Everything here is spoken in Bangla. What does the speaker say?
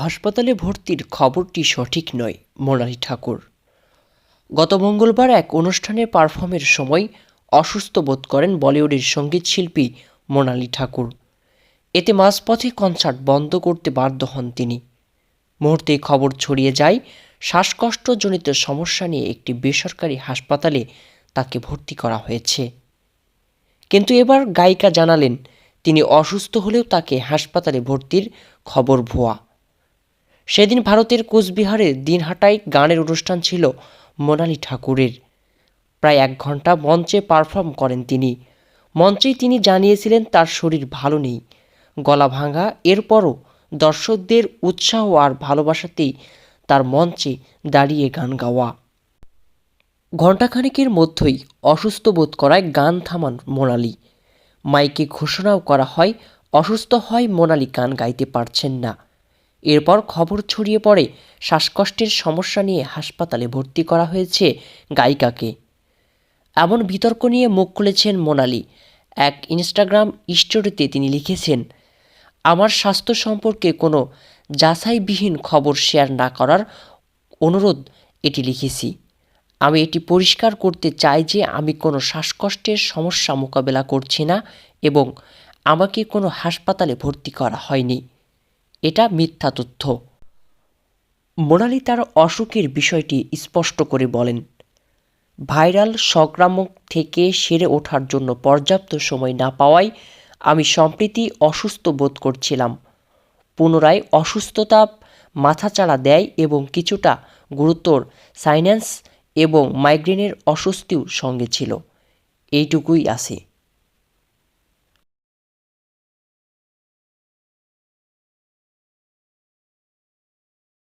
হাসপাতালে ভর্তির খবরটি সঠিক নয়। মোনালি ঠাকুর গত মঙ্গলবার এক অনুষ্ঠানে পারফর্মের সময় অসুস্থ বোধ করেন বলিউডের সঙ্গীত শিল্পী মোনালি ঠাকুর। এতে মাঝপথে কনসার্ট বন্ধ করতে বাধ্য হন তিনি। মুহূর্তেই খবর ছড়িয়ে যায় শ্বাসকষ্টজনিত সমস্যা নিয়ে একটি বেসরকারি হাসপাতালে তাকে ভর্তি করা হয়েছে। কিন্তু এবার গায়িকা জানালেন তিনি অসুস্থ হলেও তাকে হাসপাতালে ভর্তির খবর ভুয়া। সেদিন ভারতের কোচবিহারের দিনহাটায় গানের অনুষ্ঠান ছিল মোনালি ঠাকুরের। প্রায় 1 ঘন্টা মঞ্চে পারফর্ম করেন তিনি। মঞ্চেই তিনি জানিয়েছিলেন তার শরীর ভালো নেই, গলা ভাঙা। এরপরও দর্শকদের উৎসাহ আর ভালোবাসাতেই তার মঞ্চে দাঁড়িয়ে গান গাওয়া। ঘণ্টাখানেকের মধ্যেই অসুস্থ বোধ করায় গান থামান মোনালি। মাইকে ঘোষণাও করা হয় অসুস্থ হয় মোনালি, গান গাইতে পারছেন না। এরপর খবর ছড়িয়ে পড়ে শ্বাসকষ্টের সমস্যা নিয়ে হাসপাতালে ভর্তি করা হয়েছে গায়িকাকে। এমন বিতর্ক নিয়ে মুখ খুলেছেন মোনালি। এক ইনস্টাগ্রাম স্টোরিতে তিনি লিখেছেন, আমার স্বাস্থ্য সম্পর্কে কোনো যাচাইবিহীন খবর শেয়ার না করার অনুরোধ এটি লিখেছি। আমি এটি পরিষ্কার করতে চাই যে আমি কোনো শ্বাসকষ্টের সমস্যা মোকাবেলা করছি না এবং আমাকে কোনো হাসপাতালে ভর্তি করা হয়নি। এটা মিথ্যা তথ্য। মোনালি তার অসুখের বিষয়টি স্পষ্ট করে বলেন, ভাইরাল সংক্রামক থেকে সেরে ওঠার জন্য পর্যাপ্ত সময় না পাওয়ায় আমি সম্প্রতি অসুস্থ বোধ করছিলাম। পুনরায় অসুস্থতা মাথাচাড়া দেয় এবং কিছুটা গুরুতর সাইনাস এবং মাইগ্রেনের অস্বস্তিও সঙ্গে ছিল। এইটুকুই আছে।